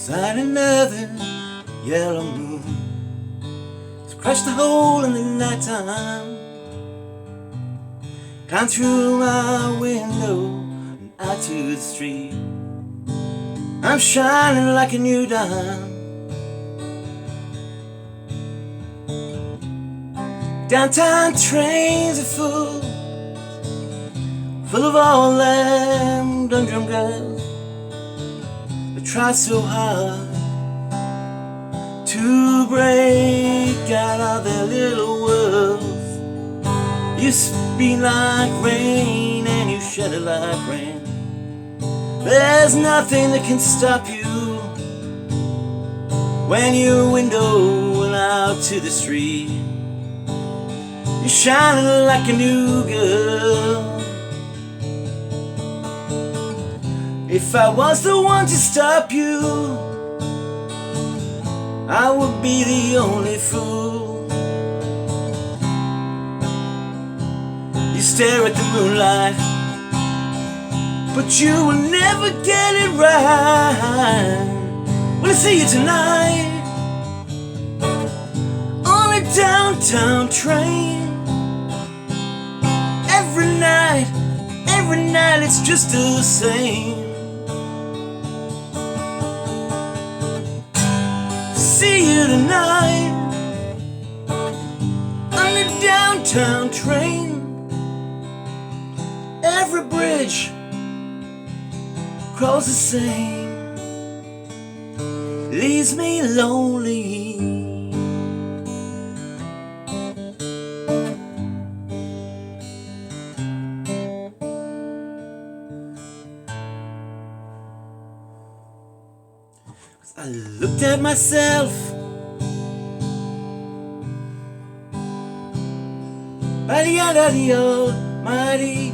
beside another yellow moon. It's crashed a hole in the nighttime, climbed through my window and out to the street. I'm shining like a new dime. Downtown trains are full of all them dum-drum girls that try so hard to break out of their little worlds. You speed like rain and you shudder like rain. There's nothing that can stop you when you're windowing out to the street. You're shining like a new girl. If I was the one to stop you, I would be the only fool. You stare at the moonlight, but you will never get it right. Will I see you tonight on a downtown train? Every night it's just the same. See you tonight on a downtown train. Every bridge cross the same, leaves me lonely. I looked at myself by the end of the Almighty.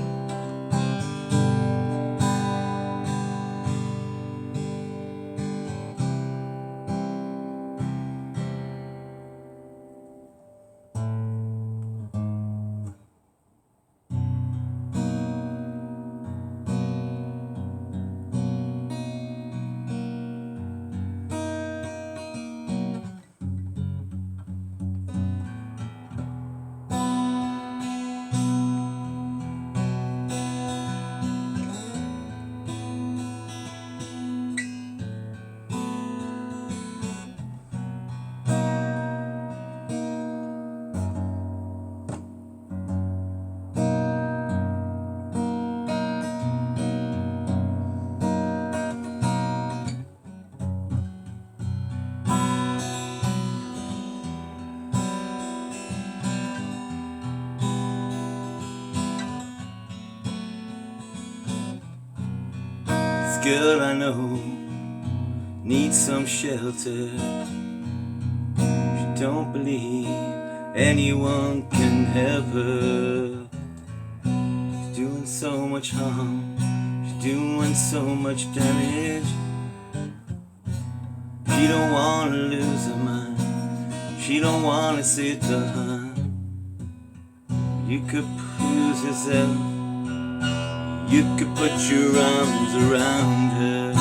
Girl I know needs some shelter. She don't believe anyone can help her. She's doing so much harm, she's doing so much damage. She don't wanna lose her mind, she don't wanna sit behind. You could lose yourself, you could put your arms around her.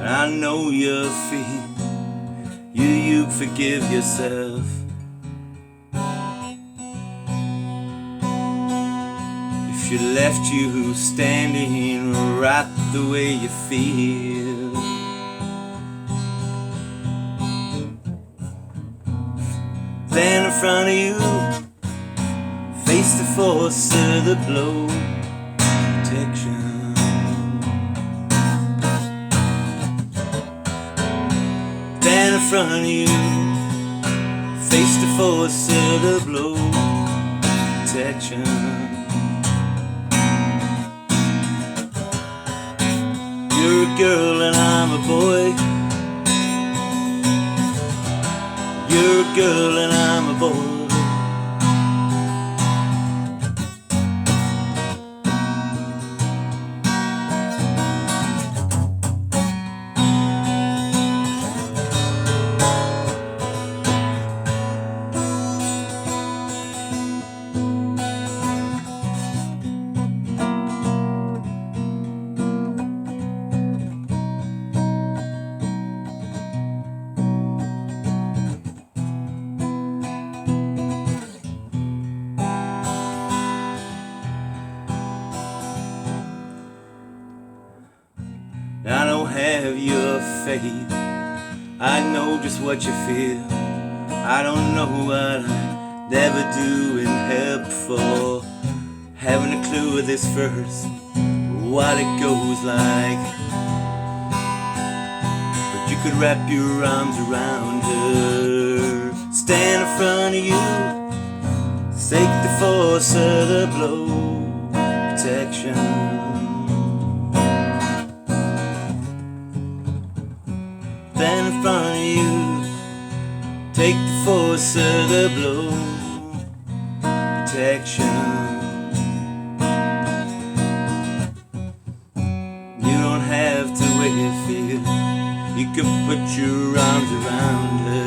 I know your feet, you forgive yourself. If she left you standing right the way you feel, stand in front of you, face the force of the blow. Protection. Stand in front of you, face the force of the blow. Protection. You're a girl and I'm a boy. You're a girl and I'm a boy. have your faith. I know just what you feel. I don't know what I'd ever do in help for. Having a clue of this verse, what it goes like. But you could wrap your arms around her, stand in front of you, take the force of the blow, protection. Stand in front of you, take the force of the blow, protection. You don't have to wait for you. You can put your arms around her.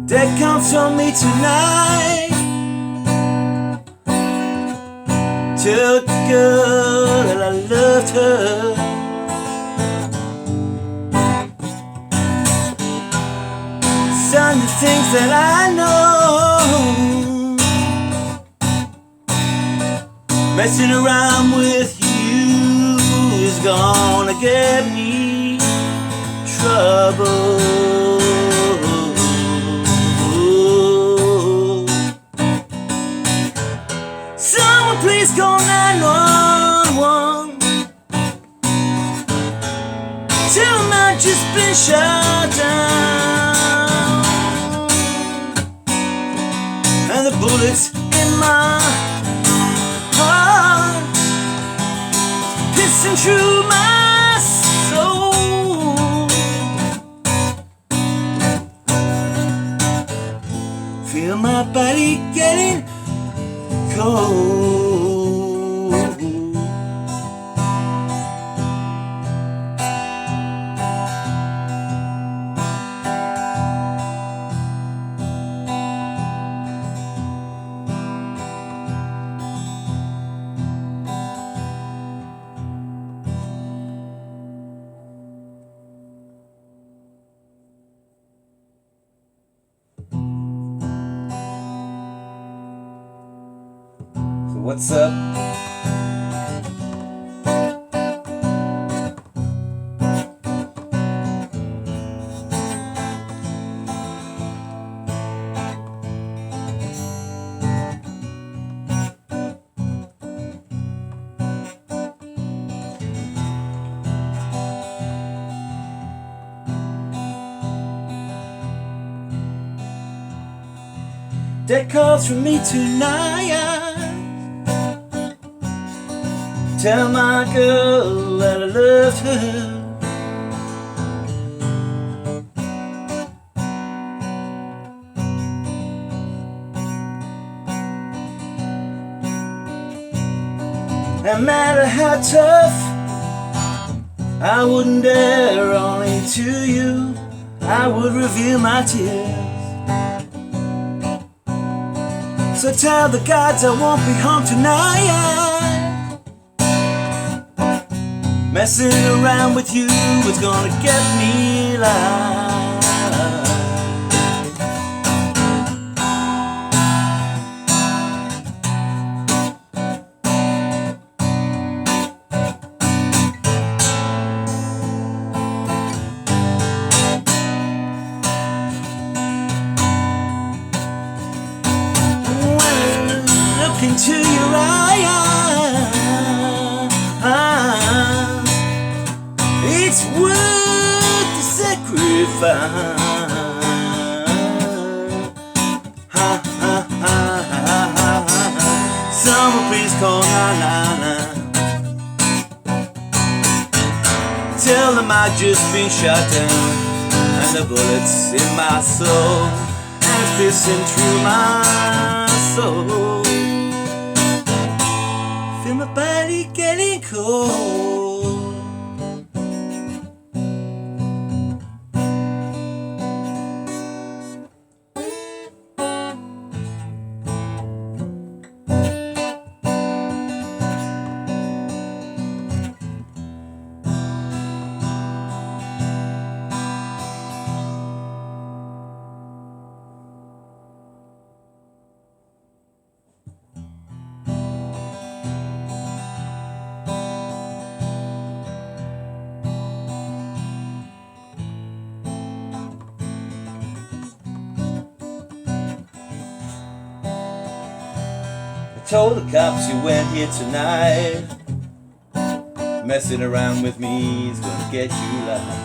That counts on me tonight. Tell the girl that I loved her. Son, the things that I know, messing around with you is gonna get me trouble. Please call 911. Tell them I've just been shot down, and the bullets in my heart piercing through my soul. Feel my body getting cold. What's up? That calls from me tonight. Tell my girl that I loved her. No matter how tough, I wouldn't dare, only to you I would reveal my tears. So tell the gods I won't be home tonight. Messing around with you is gonna get me live. time. Ha ha ha ha ha ha. Someone please call 999. Tell them I just been shot down, and the bullets in my soul is piercing through my soul. Feel my body getting cold. Told the cops you went here tonight. Messing around with me is gonna get you live.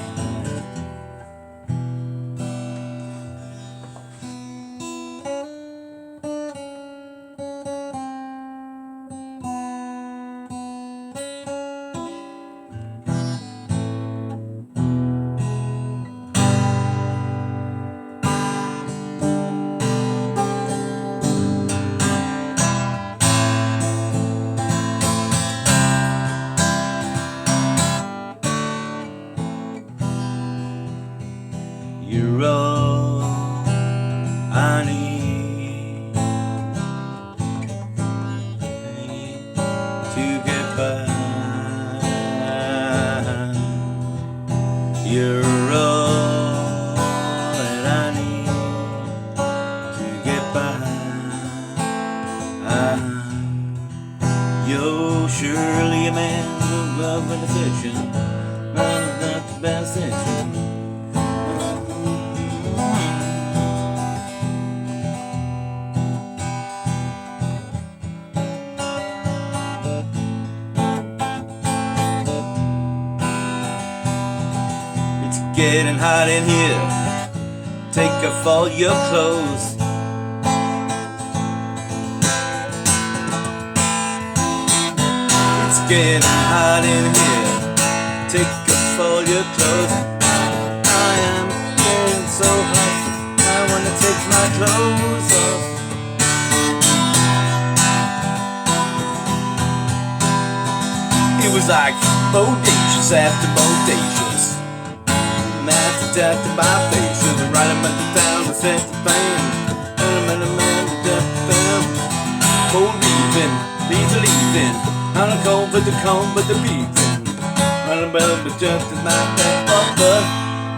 You're all I need to get by. You're all that I need to get by. You're surely a man of love and affection, not the best section. Getting hot in here. Take off all your clothes. It's getting hot in here. Take off all your clothes. I am getting so hot, I wanna take my clothes off. It was like bodacious after bodacious. Death to my face, should have right up at the town and set the fan. And a man to death bam. Cold leaving, leave the leaving. On a cold but the comb but the beating. On a bell but just as my back up, but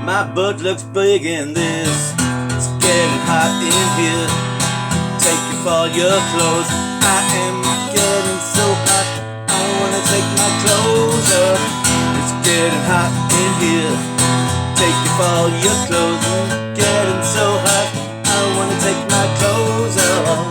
my butt looks big in this. It's getting hot in here. Take off all your clothes. I am getting so hot, I wanna take my clothes off. It's getting hot in here. Take off all your clothes, I'm getting so hot, I wanna take my clothes off.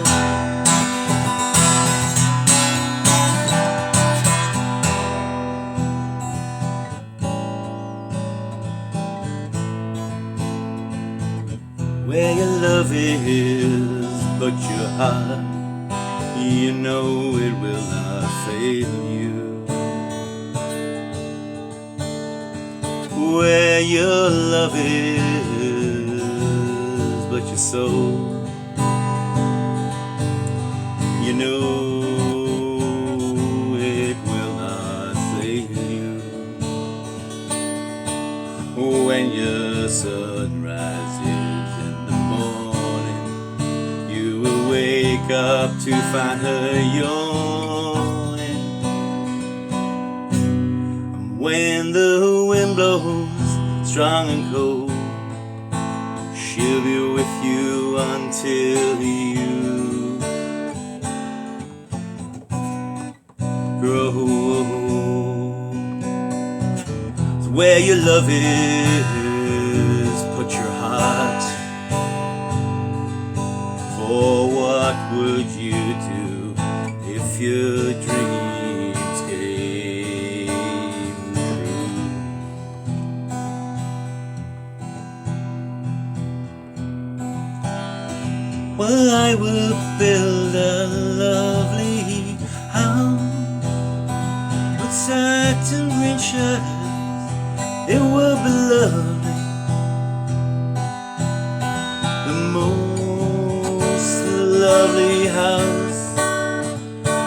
Where your love is, but your heart, you know it will not fail you. Where your love is, but your soul, you know it will not save you. When your sun rises in the morning, you will wake up to find her yawning. When the wind blows strong and cold, she'll be with you until you grow old. So where your love is, put your heart. For what would you do if your dreams came true? white and green shutters, it would be lovely. The most lovely house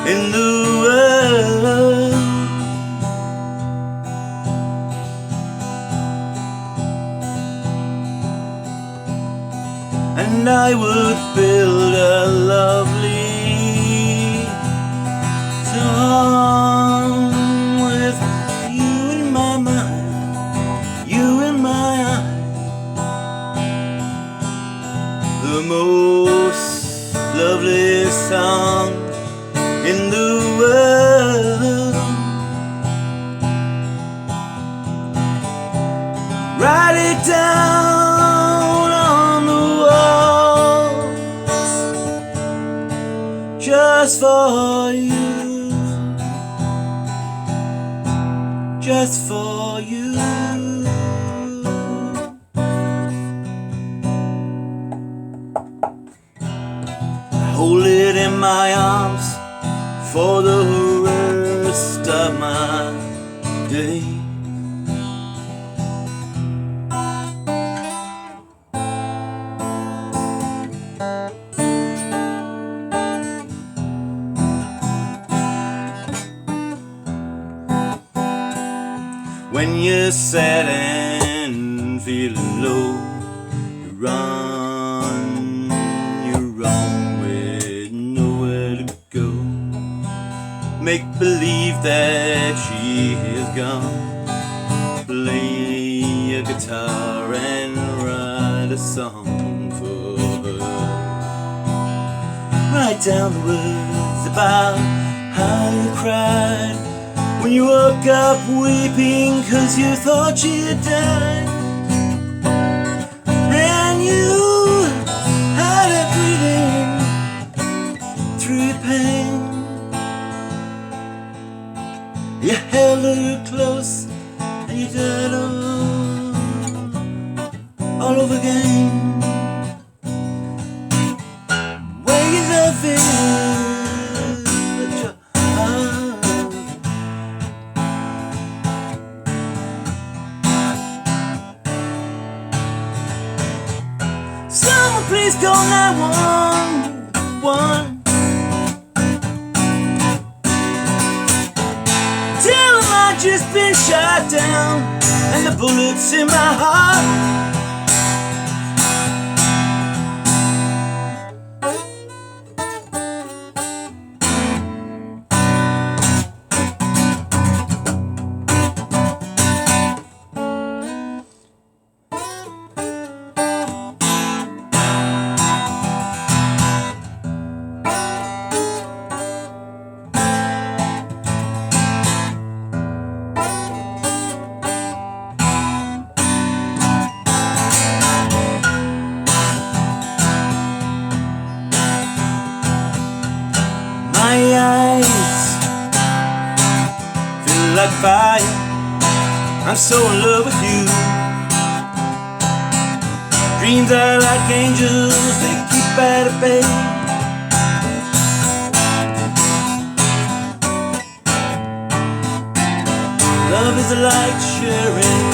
in the world. And I would build a lovely town with you in my mind, you in my eyes. The most lovely song in the world. Write it down on the wall, just for you, just for you. Hold it in my arms for the rest of my day. When you're sad and feeling low, you run, you're wrong with nowhere to go. Make believe that she is gone. Play a guitar and write a song for her. Write down the words about how you cried when you woke up weeping 'cause you thought she had died. And you had her breathing through your pain. You held her close and you died all over again. Where you love it, but your heart. Someone please call 911. Tell them I've just been shot down and the bullets in my heart. My eyes feel like fire. I'm so in love with you. Dreams are like angels, they keep at bay. Love is like sharing.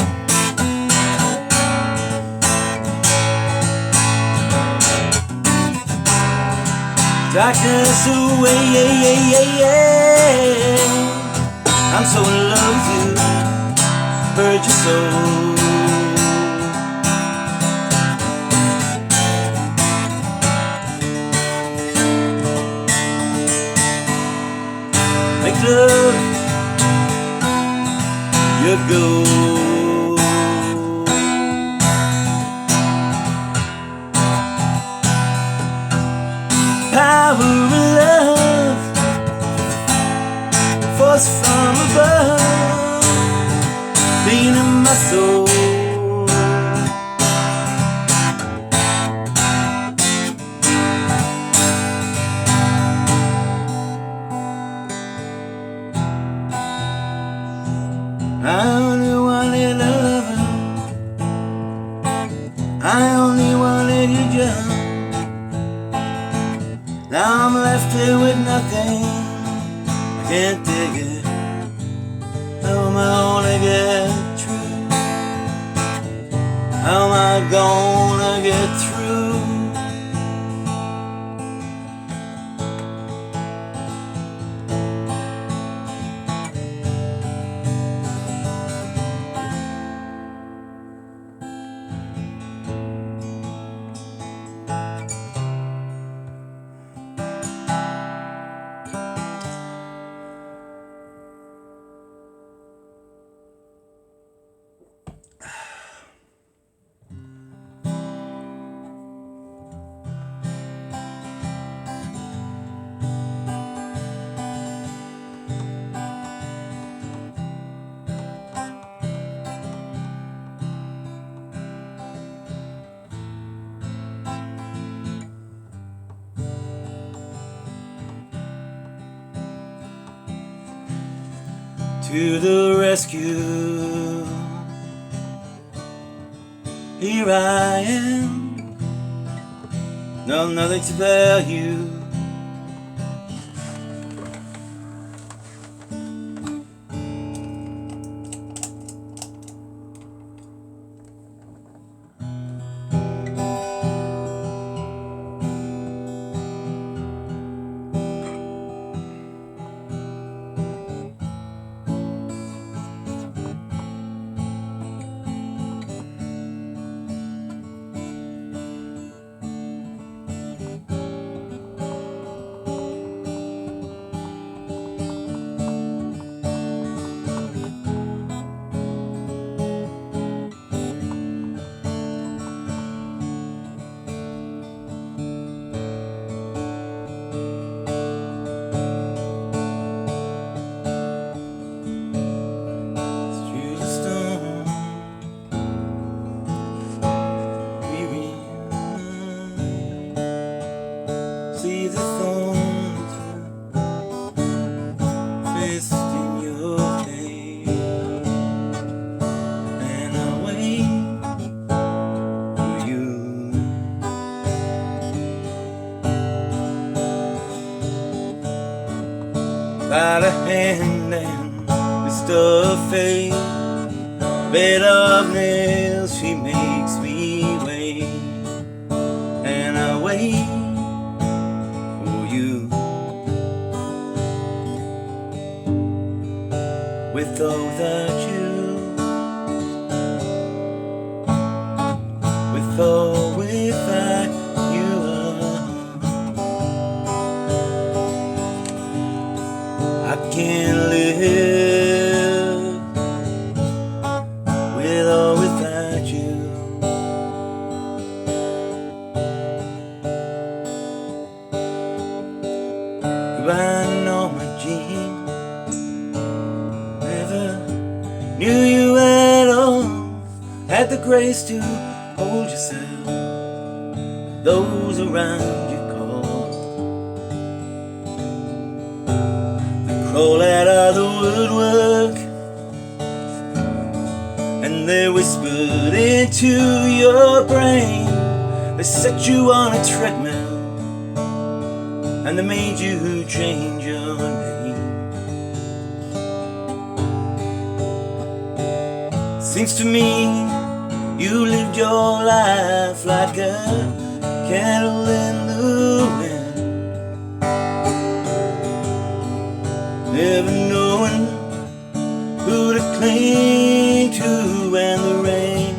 Darkness away, yeah, yeah, yeah, yeah. I'm so in love with you, hurt your soul. Make love your goal. Power of love, force from above, being in my soul. I only wanted a lover, I only wanted you just. Now I'm left here with nothing, I can't take it. Oh, How am I gonna get through? To the rescue, here I am. No, nothing to tell you. See the thorns fist in your face, and I wait for you. By the hand and fist of fate, bed of nails, she makes me wait, and I wait. With or without you, with or without you, I can't live with or without you. Goodbye, Norma Jean. Knew you at all, had the grace to hold yourself, those around you call. They crawl out of the woodwork, and they whispered into your brain. They set you on a treadmill, and they made you change your name. Seems to me you lived your life like a candle in the wind, never knowing who to cling to when the rain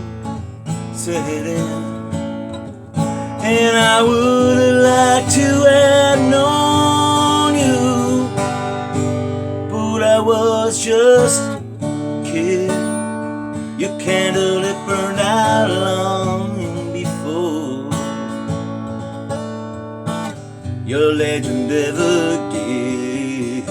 set in. And I would have liked to have known you, but I was just a kid. Your candle, it burned out long before your legend ever did.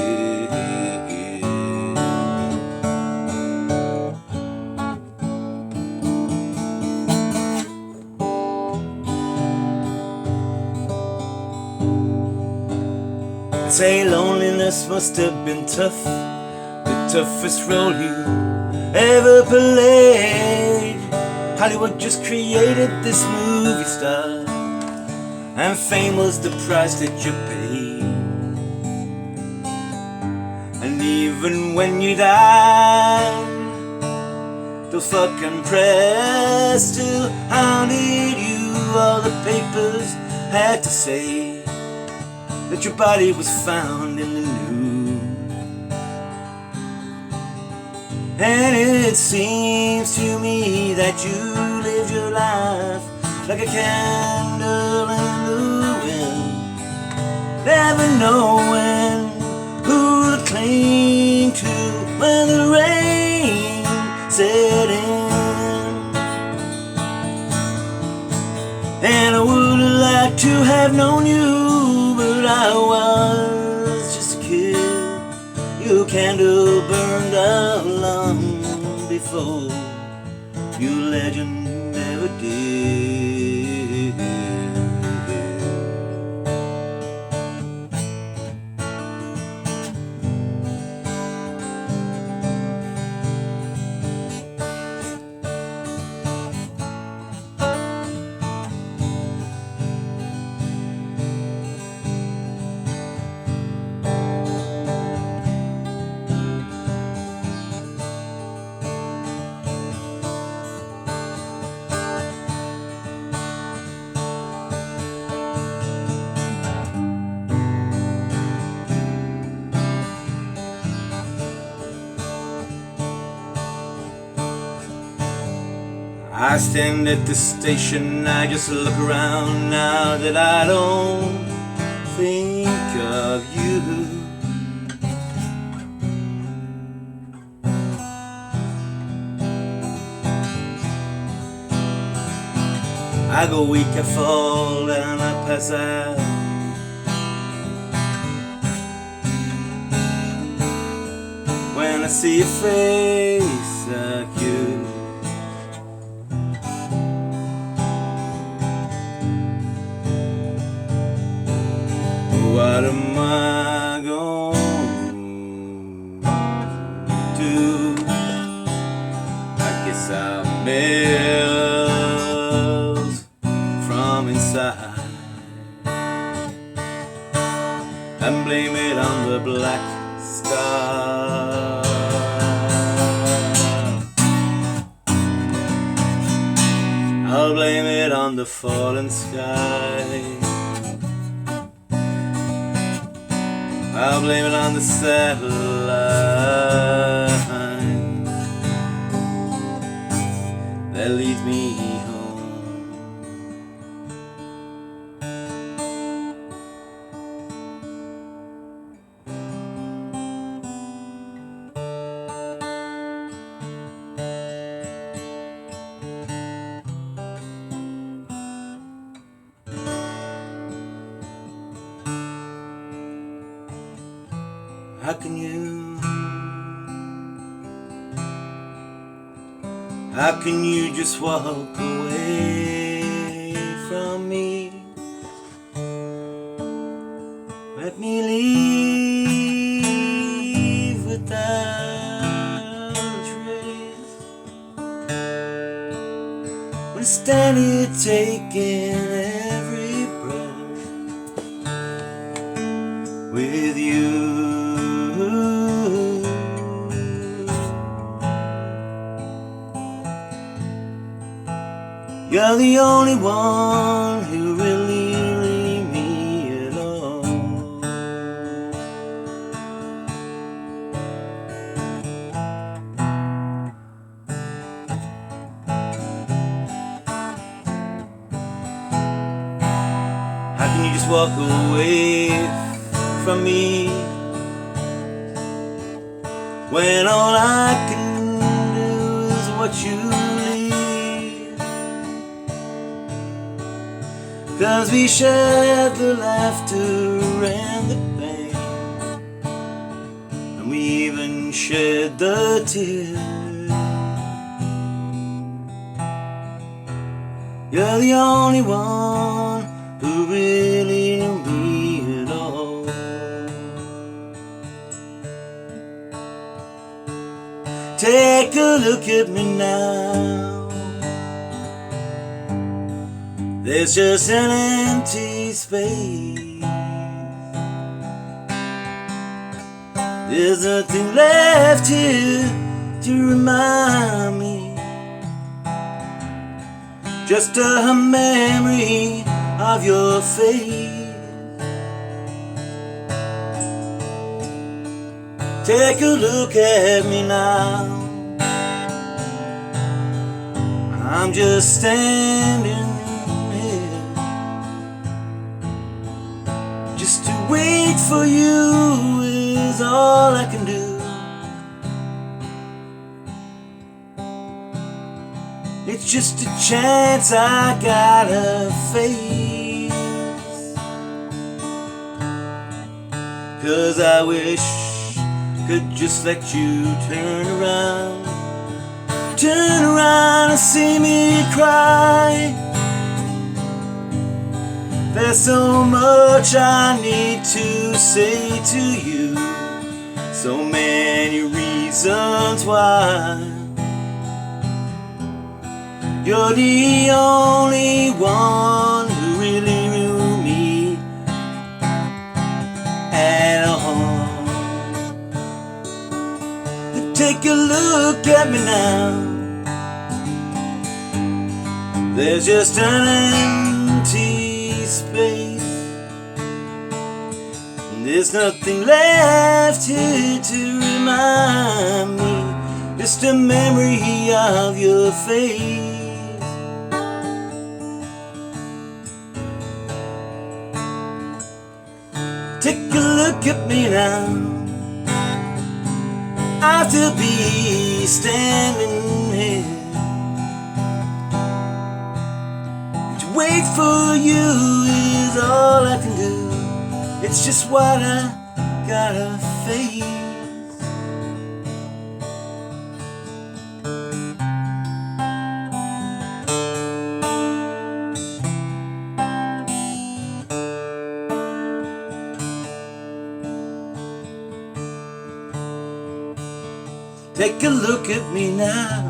I'd say loneliness must have been tough, the toughest role you ever played. Hollywood just created this movie star, and fame was the price that you paid. And even when you died, the fucking press still hounded you. All the papers had to say that your body was found in the nude. And it seems to me that you lived your life like a candle in the wind, never knowing who to cling to when the rain set in. And I would have liked to have known you, but I was just a kid. Your candle burned out long before your legend ever did. I stand at the station, I just look around now that I don't think of you. I go weak, I fall down, I pass out. When I see a face like you, what am I going to do? I guess I'll melt from inside and blame it on the black sky. I'll blame it on the fallen sky. I'll blame it on the satellite that leads me home. How can you just walk away from me? Let me leave without a trace. When I stand here taking every breath with you. You're the only one who really leave me at all. How can you just walk away from me when all I can do is watch you leave? 'Cause we shared the laughter and the pain, and we even shared the tears. You're the only one who really knew me at all. Take a look at me now. There's just an empty space. There's nothing left here to remind me just a memory of your face. Take a look at me now. I'm just standing here, just to wait for you is all I can do. It's just a chance I gotta face, 'cause I wish could just let you turn around and see me cry. There's so much I need to say to you, so many reasons why. You're the only one who really knew me at all. Take a look at me now. There's just an empty space, and there's nothing left here to remind me, just a memory of your face. Take a look at me now. I have to be standing here, to wait for you is all I can do. It's just what I gotta face. Take a look at me now.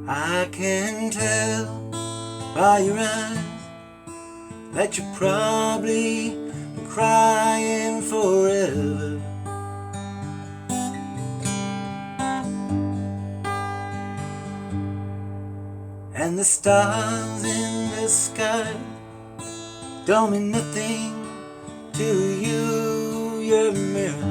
I can tell by your eyes that you're probably been crying forever. And the stars in the sky don't mean nothing to you, you're a mirror.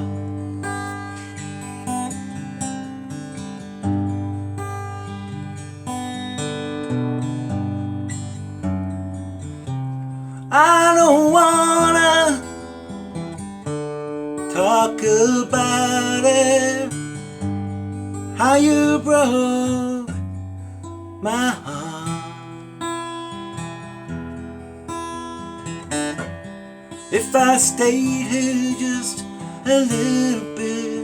I don't wanna talk about it, how you broke my heart. If I stayed here just a little bit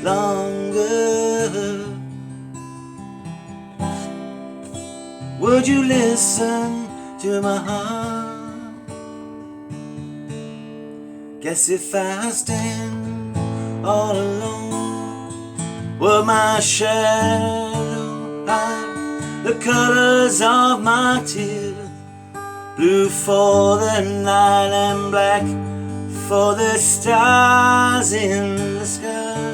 longer, would you listen to my heart? Guess if I stand all alone, will my shadow hide the colors of my tears? Blue for the night and black for the stars in the sky.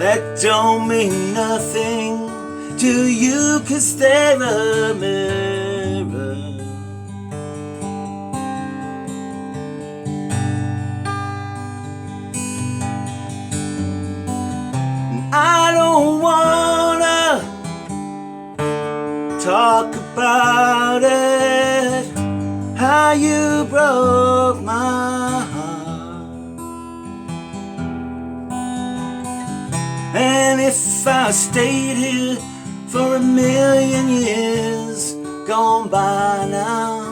That don't mean nothing to you, 'cause they're a mirror. I don't wanna talk about it, how you broke my heart. And if I stayed here for a million years gone by now,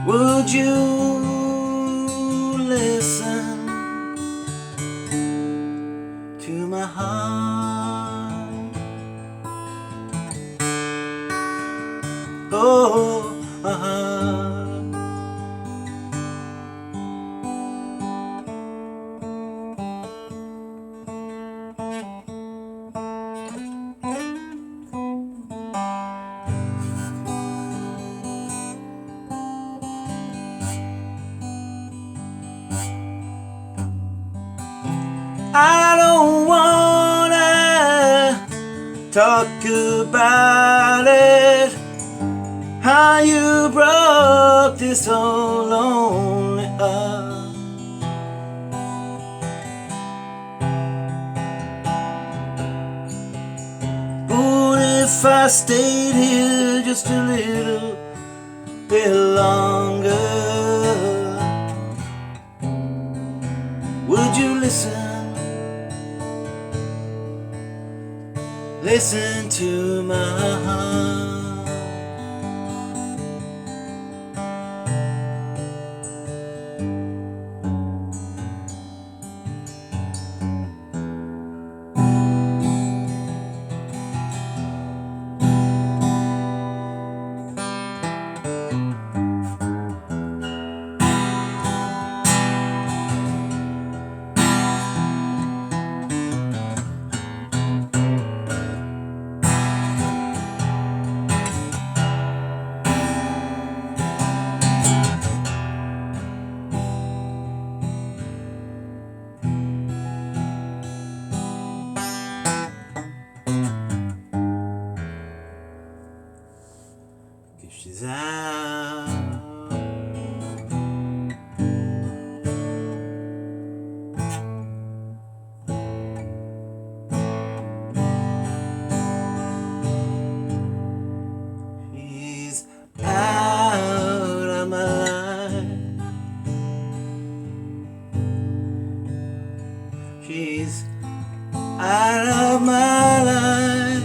would you listen to my heart? I don't wanna talk about it, how you broke this whole lonely heart. But if I stayed here just a little bit longer, would you listen? Listen to my heart. She's out. She's out of my life. She's out of my life.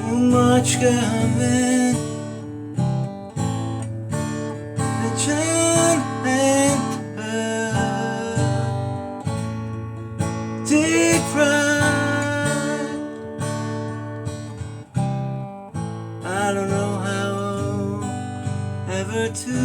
Too much coming and John and her deep pride. I don't know how ever to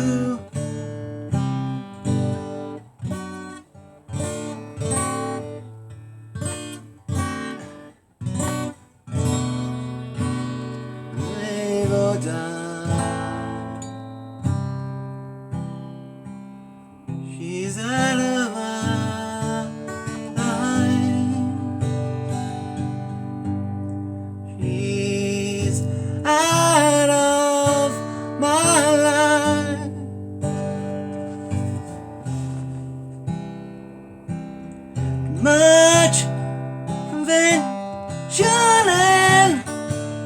she's out of my life. She's out of my life. Much convention and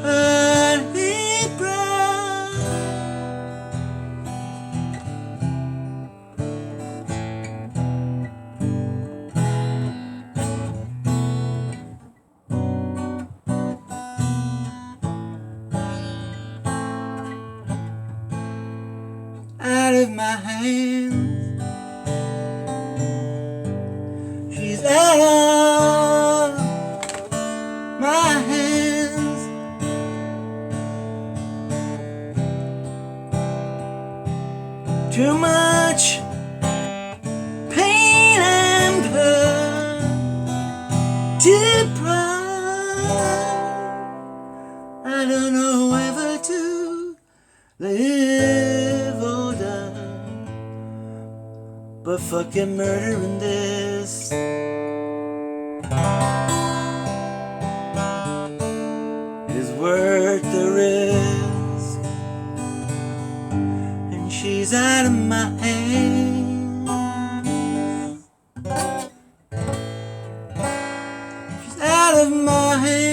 early pride. Out of my hands, she's out of my hands. Too much pain and hurt, deep pride. I don't know whether to live or die, but fucking murdering this is worth the risk. And she's out of my hands. She's out of my hands.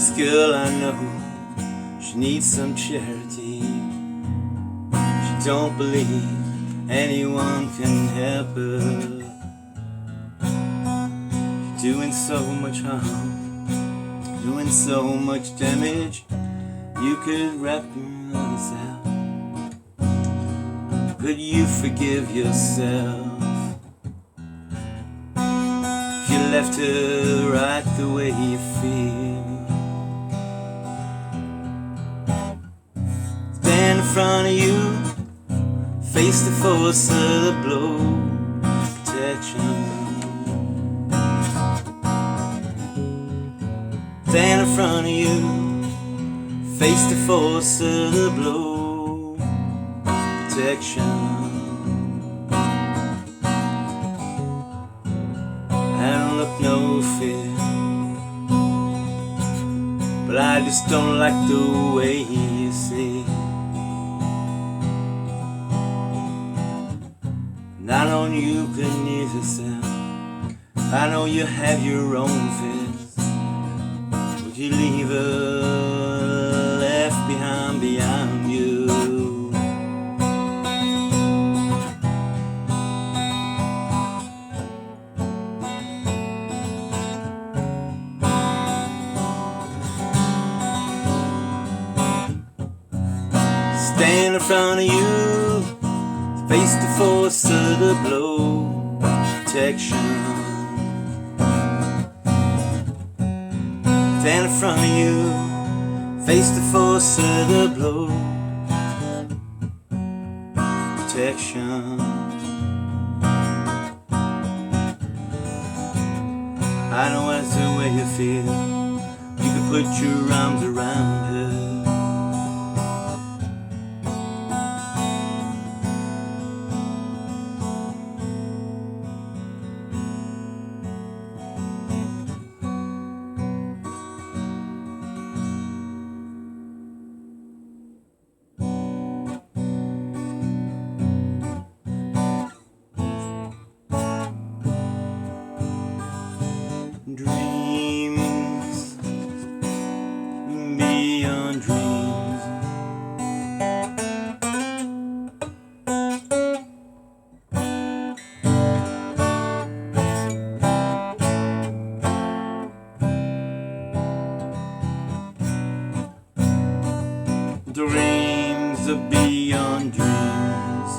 This girl I know, she needs some charity. She don't believe anyone can help her. She's doing so much harm, doing so much damage. You could wrap your arms out. Could you forgive yourself if you left her right the way you feel? Stand in front of you, face the force of the blow. Protection. Stand in front of you, face the force of the blow. Protection. I don't look no fear, but I just don't like the way you see. And I know you couldn't use yourself. I know you have your own fears. Would you leave her left behind beyond you? Stand in front of you, face the force of the blow. Protection. Stand in front of you, face the force of the blow. Protection. I know that's the way you feel. You could put your arms around her. Dreams beyond dreams. Dreams are beyond dreams.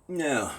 No.